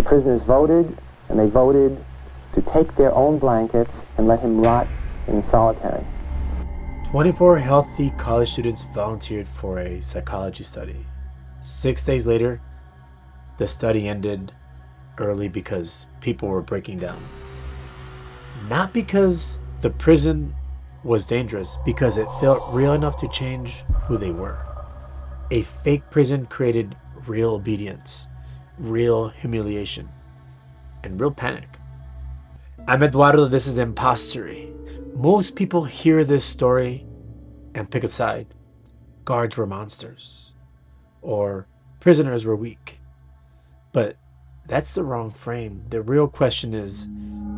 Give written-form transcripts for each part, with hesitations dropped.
prisoners voted, and they voted to take their own blankets and let him rot in solitary. 24 healthy college students volunteered for a psychology study. 6 days later, the study ended early because people were breaking down. Not because the prison was dangerous, because it felt real enough to change who they were. A fake prison created real obedience, real humiliation, and real panic. I'm Eduardo, this is Imposstory. Most people hear this story and pick a side. Guards were monsters, or prisoners were weak. But that's the wrong frame. The real question is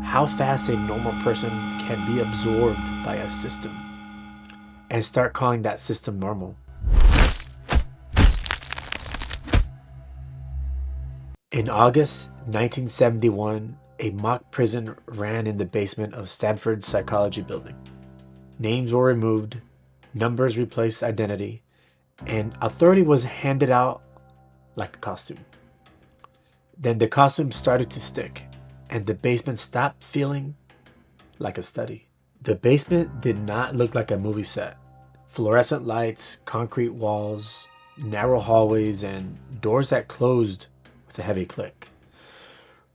how fast a normal person can be absorbed by a system and start calling that system normal. In August 1971, a mock prison ran in the basement of Stanford's psychology building. Names were removed, numbers replaced identity, and authority was handed out like a costume. Then the costume started to stick, and the basement stopped feeling like a study. The basement did not look like a movie set. Fluorescent lights, concrete walls, narrow hallways, and doors that closed with a heavy click.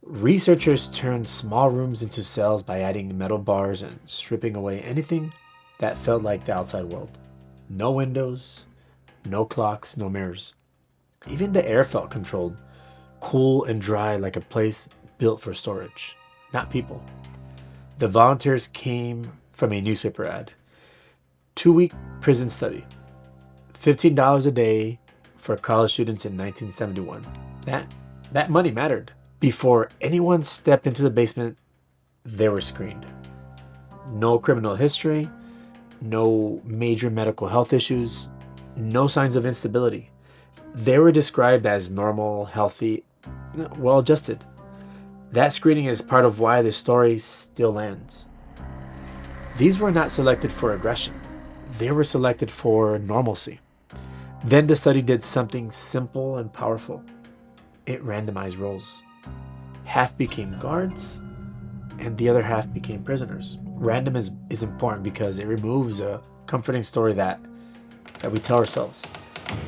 Researchers turned small rooms into cells by adding metal bars and stripping away anything that felt like the outside world. No windows, no clocks, no mirrors. Even the air felt controlled, cool and dry like a place built for storage, not people. The volunteers came from a newspaper ad. 2-week prison study. $15 a day for college students in 1971. That money mattered. Before anyone stepped into the basement, they were screened. No criminal history, no major medical health issues, no signs of instability. They were described as normal, healthy, well-adjusted. That screening is part of why the story still lands. These were not selected for aggression. They were selected for normalcy. Then the study did something simple and powerful. It randomized roles. Half became guards, and the other half became prisoners. Random is important because it removes a comforting story that we tell ourselves,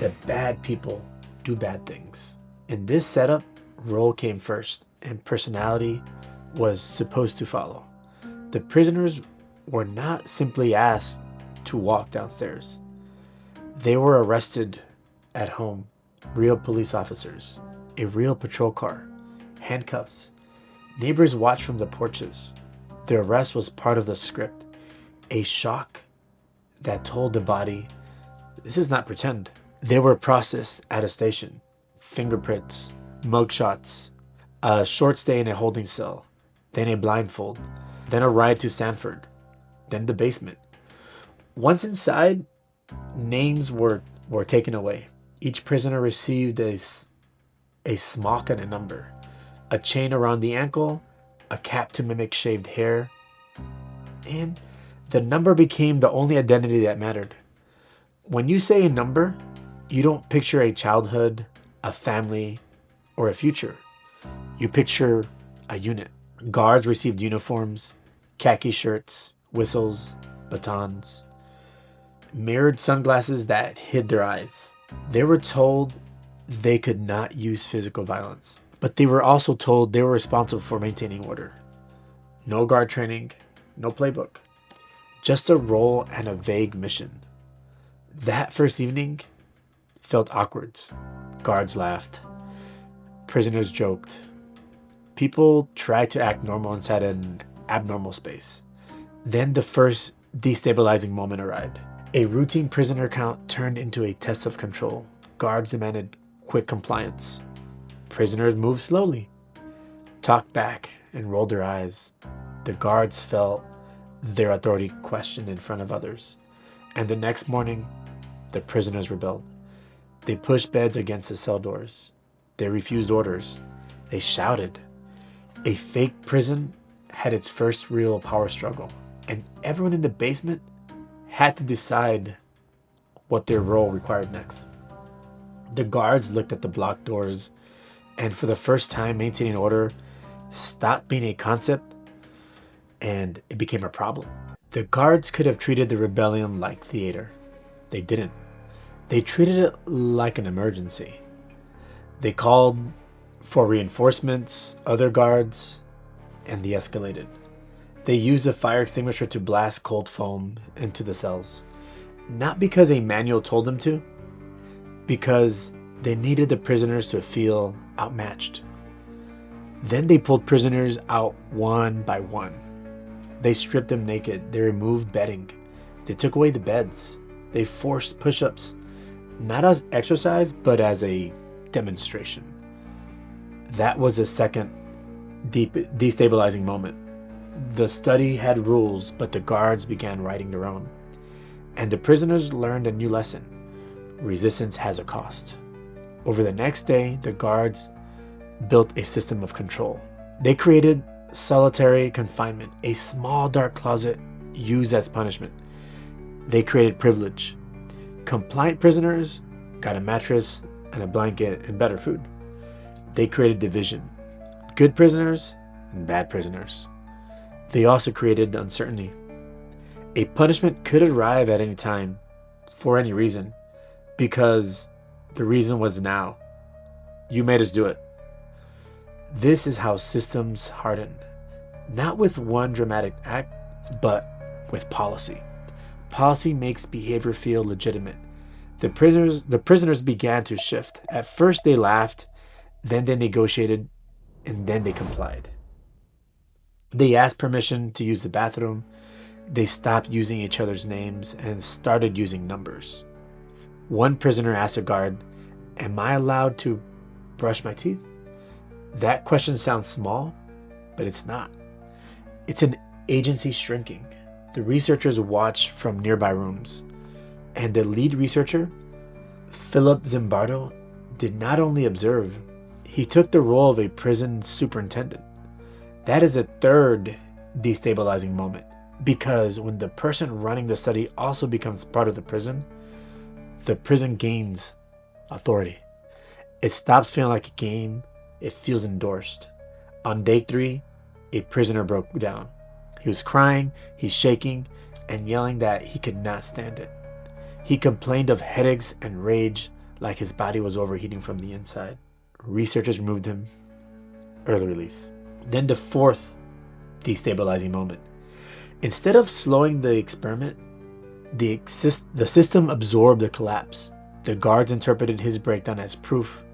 that bad people do bad things. In this setup, role came first, and personality was supposed to follow. The prisoners were not simply asked to walk downstairs. They were arrested at home, real police officers, a real patrol car, handcuffs. Neighbors watched from the porches. Their arrest was part of the script, a shock that told the body, this is not pretend. They were processed at a station, fingerprints, mugshots, a short stay in a holding cell, then a blindfold, then a ride to Stanford, then the basement. Once inside, names were taken away. Each prisoner received a smock and a number, a chain around the ankle, a cap to mimic shaved hair, and the number became the only identity that mattered. When you say a number, you don't picture a childhood, a family, or a future. You picture a unit. Guards received uniforms, khaki shirts, whistles, batons, mirrored sunglasses that hid their eyes. They were told they could not use physical violence, but they were also told they were responsible for maintaining order. No guard training, no playbook, just a role and a vague mission. That first evening felt awkward. Guards laughed. Prisoners joked. People tried to act normal inside an abnormal space. Then the first destabilizing moment arrived. A routine prisoner count turned into a test of control. Guards demanded quick compliance. Prisoners moved slowly, talked back, and rolled their eyes. The guards felt their authority questioned in front of others. And the next morning, the prisoners rebelled. They pushed beds against the cell doors. They refused orders. They shouted. A fake prison had its first real power struggle, and everyone in the basement had to decide what their role required next. The guards looked at the blocked doors And for the first time, maintaining order stopped being a concept and it became a problem. The guards could have treated the rebellion like theater. They didn't. They treated it like an emergency. They called for reinforcements, other guards, and they escalated. They used a fire extinguisher to blast cold foam into the cells. Not because a manual told them to, because they needed the prisoners to feel outmatched. Then they pulled prisoners out one by one. They stripped them naked. They removed bedding. They took away the beds. They forced push-ups, not as exercise, but as a demonstration. That was a second deep destabilizing moment. The study had rules, but the guards began writing their own. And the prisoners learned a new lesson. Resistance has a cost. Over the next day, the guards built a system of control. They created solitary confinement, a small dark closet used as punishment. They created privilege. Compliant prisoners got a mattress and a blanket and better food. They created division. Good prisoners and bad prisoners. They also created uncertainty. A punishment could arrive at any time, for any reason, because the reason was now. You made us do it. This is how systems harden. Not with one dramatic act, but with policy. Policy makes behavior feel legitimate. The prisoners began to shift. At first they laughed, then they negotiated, and then they complied. They asked permission to use the bathroom. They stopped using each other's names and started using numbers. One prisoner asked a guard, "Am I allowed to brush my teeth?" That question sounds small, but it's not. It's an agency shrinking. The researchers watch from nearby rooms, and the lead researcher, Philip Zimbardo, did not only observe, he took the role of a prison superintendent. That is a third destabilizing moment, because when the person running the study also becomes part of the prison gains authority. It stops feeling like a game, it feels endorsed. On day 3, a prisoner broke down. He was crying, he's shaking, and yelling that he could not stand it. He complained of headaches and rage, like his body was overheating from the inside. Researchers removed him. Early release. Then the fourth destabilizing moment. Instead of slowing the experiment, the system absorbed the collapse. The guards interpreted his breakdown as proof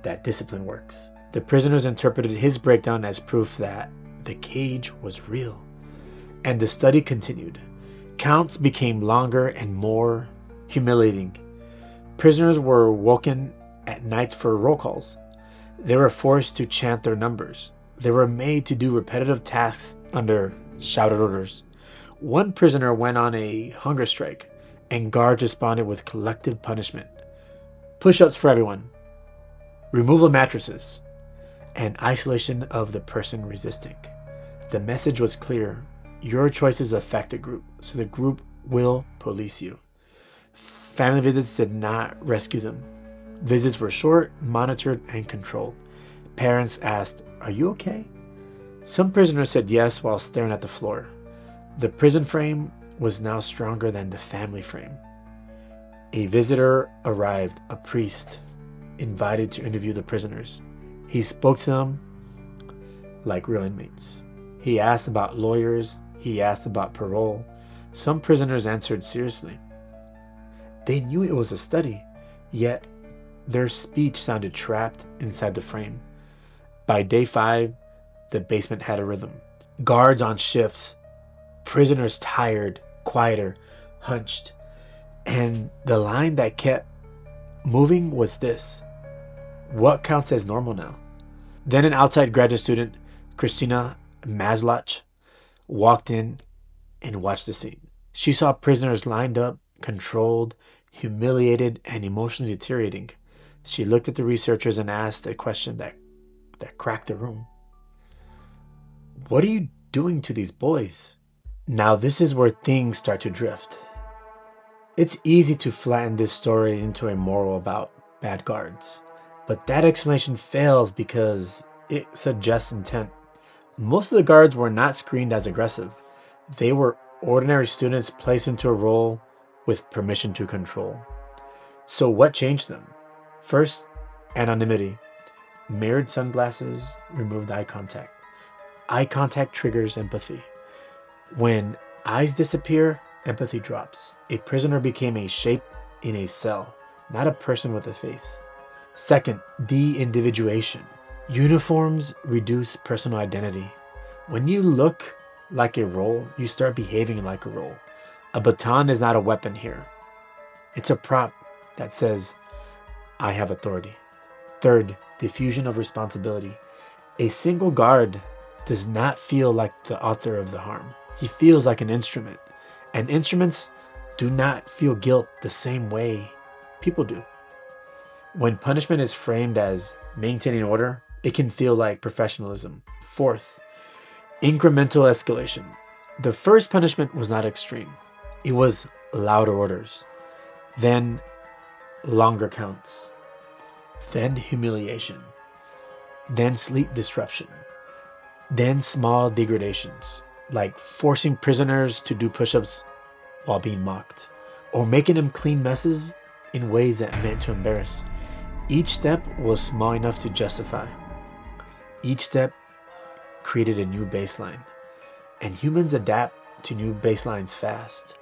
that discipline works. The prisoners interpreted his breakdown as proof that the cage was real. And the study continued. Counts became longer and more humiliating. Prisoners were woken at night for roll calls. They were forced to chant their numbers. They were made to do repetitive tasks under shouted orders. One prisoner went on a hunger strike, and guards responded with collective punishment. Push-ups for everyone. Removal of mattresses. And isolation of the person resisting. The message was clear. Your choices affect the group, so the group will police you. Family visits did not rescue them. Visits were short, monitored, and controlled. Parents asked, "Are you okay?" Some prisoners said yes while staring at the floor. The prison frame was now stronger than the family frame. A visitor arrived, a priest, invited to interview the prisoners. He spoke to them like real inmates. He asked about lawyers. He asked about parole. Some prisoners answered seriously. They knew it was a study, yet their speech sounded trapped inside the frame. By day 5, the basement had a rhythm. Guards on shifts, prisoners tired, quieter, hunched. And the line that kept moving was this: what counts as normal now? Then an outside graduate student, Christina Maslach, walked in and watched the scene. She saw prisoners lined up, controlled, humiliated, and emotionally deteriorating. She looked at the researchers and asked a question that cracked the room. What are you doing to these boys? Now this is where things start to drift. It's easy to flatten this story into a moral about bad guards. But that explanation fails because it suggests intent. Most of the guards were not screened as aggressive. They were ordinary students placed into a role with permission to control. So what changed them? First, anonymity. Mirrored sunglasses removed eye contact. Eye contact triggers empathy. When eyes disappear, empathy drops. A prisoner became a shape in a cell, not a person with a face. Second, de-individuation. Uniforms reduce personal identity. When you look like a role, you start behaving like a role. A baton is not a weapon here. It's a prop that says, I have authority. Third, diffusion of responsibility. A single guard does not feel like the author of the harm. He feels like an instrument. And instruments do not feel guilt the same way people do. When punishment is framed as maintaining order, it can feel like professionalism. Fourth, incremental escalation. The first punishment was not extreme. It was louder orders, then longer counts, then humiliation, then sleep disruption, then small degradations, like forcing prisoners to do push-ups while being mocked, or making them clean messes in ways that meant to embarrass. Each step was small enough to justify. Each step created a new baseline, and humans adapt to new baselines fast.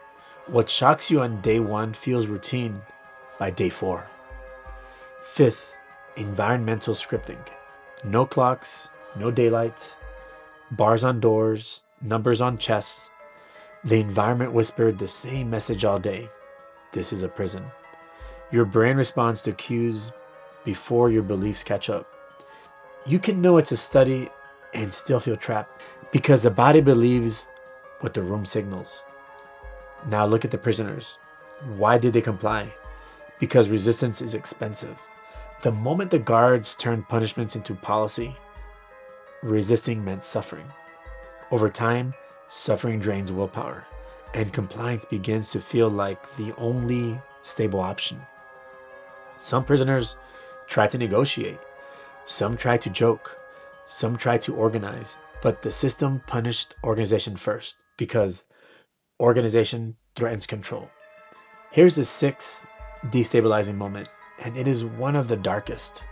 What shocks you on day 1 feels routine by day 4. Fifth, environmental scripting. No clocks, no daylight, bars on doors, numbers on chests. The environment whispered the same message all day. This is a prison. Your brain responds to cues before your beliefs catch up. You can know it's a study and still feel trapped because the body believes what the room signals. Now look at the prisoners. Why did they comply? Because resistance is expensive. The moment the guards turned punishments into policy, resisting meant suffering. Over time, suffering drains willpower, and compliance begins to feel like the only stable option. Some prisoners try to negotiate. Some try to joke. Some try to organize. But the system punished organization first because organization threatens control. Here's the 6th destabilizing moment, and it is one of the darkest.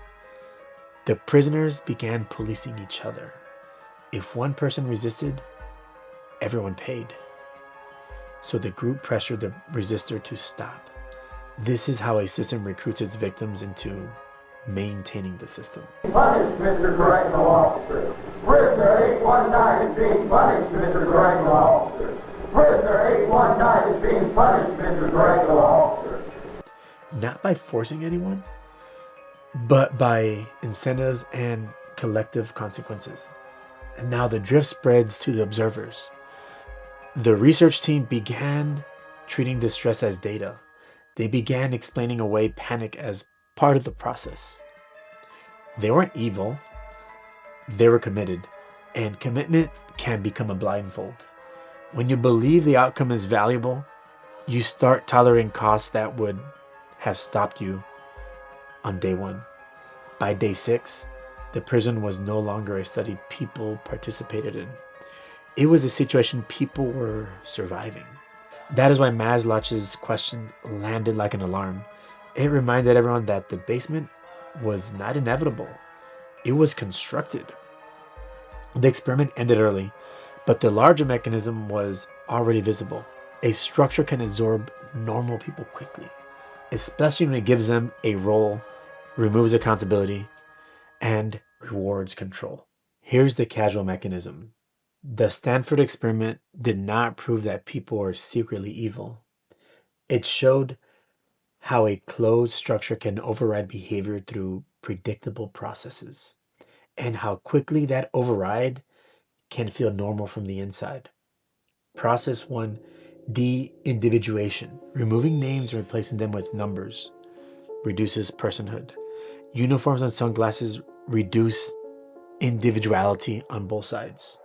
The prisoners began policing each other. If one person resisted, everyone paid. So the group pressured the resistor to stop. This is how a system recruits its victims into maintaining the system. Punished, Mr. Correctional Officer. Prisoner 819 is being punished, Mr. Correctional Officer. Prisoner 819 is being punished, Mr. Correctional Officer. Not by forcing anyone, but by incentives and collective consequences. And now the drift spreads to the observers. The research team began treating distress as data. They began explaining away panic as part of the process. They weren't evil. They were committed. And commitment can become a blindfold. When you believe the outcome is valuable, you start tolerating costs that would have stopped you on day 1. By day 6, the prison was no longer a study people participated in. It was a situation people were surviving. That is why Maslach's question landed like an alarm. It reminded everyone that the basement was not inevitable. It was constructed. The experiment ended early, but the larger mechanism was already visible. A structure can absorb normal people quickly, especially when it gives them a role, removes accountability, and rewards control. Here's the casual mechanism. The Stanford experiment did not prove that people are secretly evil. It showed how a closed structure can override behavior through predictable processes, and how quickly that override can feel normal from the inside. Process 1, de-individuation. Removing names and replacing them with numbers reduces personhood. Uniforms and sunglasses reduce individuality on both sides.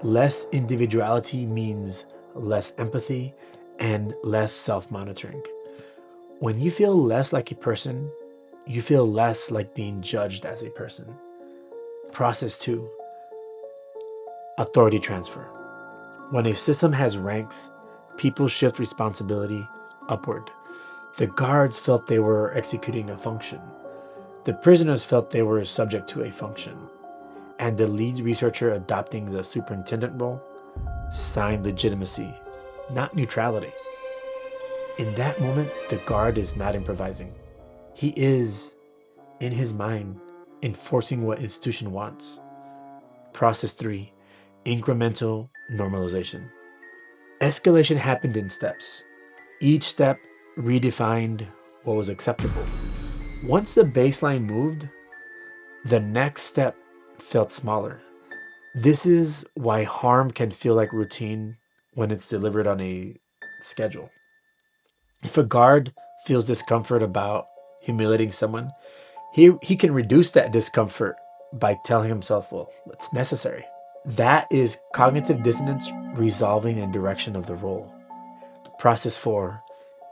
Less individuality means less empathy and less self-monitoring. When you feel less like a person, You feel less like being judged as a person. Process 2, authority transfer. When a system has ranks, people shift responsibility upward. The guards felt they were executing a function. The prisoners felt they were subject to a function. And the lead researcher adopting the superintendent role signed legitimacy, not neutrality. In that moment, the guard is not improvising. He is, in his mind, enforcing what institution wants. Process 3, incremental normalization. Escalation happened in steps. Each step redefined what was acceptable. Once the baseline moved, the next step felt smaller. This is why harm can feel like routine when it's delivered on a schedule. If a guard feels discomfort about humiliating someone, he can reduce that discomfort by telling himself, well, it's necessary. That is cognitive dissonance resolving in direction of the role. Process 4,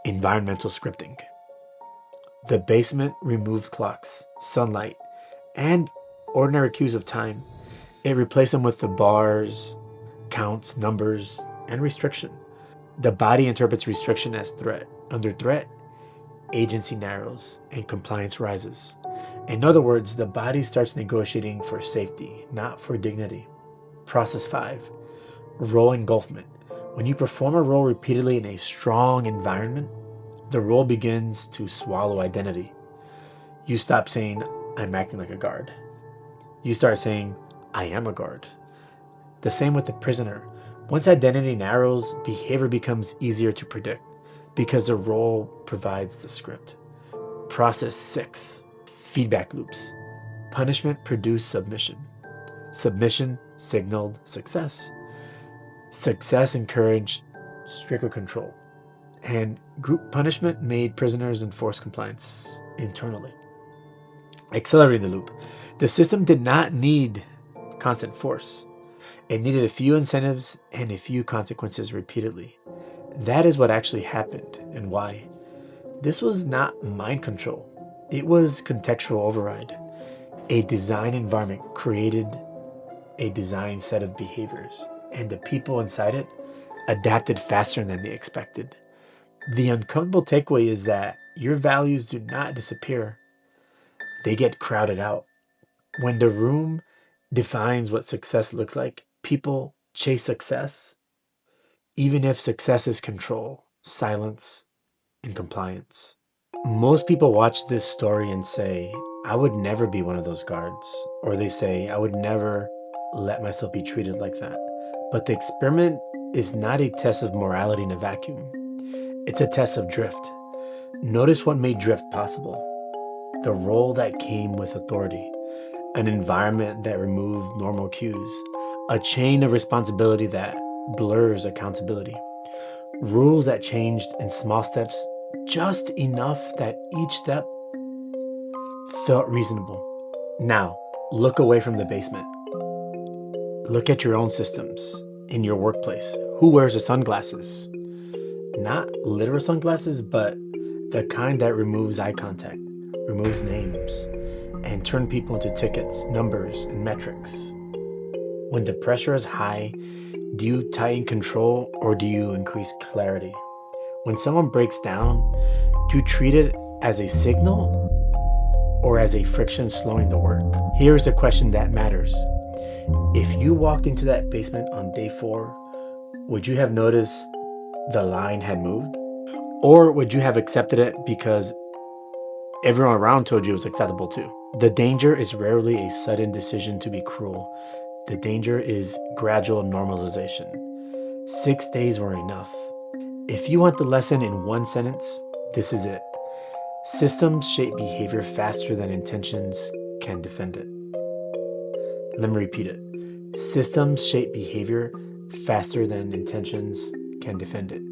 environmental scripting. The basement removes clocks, sunlight, and ordinary cues of time. It replaces them with the bars, counts, numbers, and restriction. The body interprets restriction as threat. Under threat, agency narrows and compliance rises. In other words, the body starts negotiating for safety, not for dignity. Process 5, role engulfment. When you perform a role repeatedly in a strong environment, the role begins to swallow identity. You stop saying, I'm acting like a guard. You start saying, I am a guard. The same with the prisoner. Once identity narrows, behavior becomes easier to predict because the role provides the script. Process 6, feedback loops. Punishment produced submission. Submission signaled success. Success encouraged stricter control. And group punishment made prisoners enforce compliance internally. Accelerating the loop. The system did not need constant force. It needed a few incentives and a few consequences repeatedly. That is what actually happened and why. This was not mind control. It was contextual override. A design environment created a design set of behaviors, and the people inside it adapted faster than they expected. The uncomfortable takeaway is that your values do not disappear. They get crowded out. When the room defines what success looks like, people chase success, even if success is control, silence, and compliance. Most people watch this story and say, I would never be one of those guards. Or they say, I would never let myself be treated like that. But the experiment is not a test of morality in a vacuum. It's a test of drift. Notice what made drift possible. The role that came with authority, an environment that removed normal cues, a chain of responsibility that blurs accountability, rules that changed in small steps just enough that each step felt reasonable. Now, look away from the basement. Look at your own systems in your workplace. Who wears the sunglasses? Not literal sunglasses, but the kind that removes eye contact, removes names, and turn people into tickets, numbers, and metrics. When the pressure is high, do you tighten control or do you increase clarity? When someone breaks down, do you treat it as a signal or as a friction slowing the work? Here's a question that matters. If you walked into that basement on day 4, would you have noticed the line had moved? Or would you have accepted it because everyone around told you it was acceptable too? The danger is rarely a sudden decision to be cruel. The danger is gradual normalization. 6 days were enough. If you want the lesson in one sentence, this is it. Systems shape behavior faster than intentions can defend it. Let me repeat it. Systems shape behavior faster than intentions can defend it.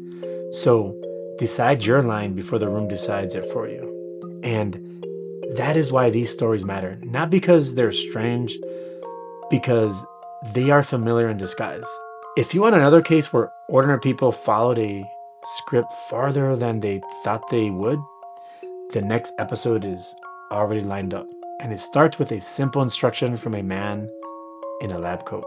So decide your line before the room decides it for you. And that is why these stories matter. Not because they're strange, because they are familiar in disguise. If you want another case where ordinary people followed a script farther than they thought they would, the next episode is already lined up, and it starts with a simple instruction from a man in a lab coat.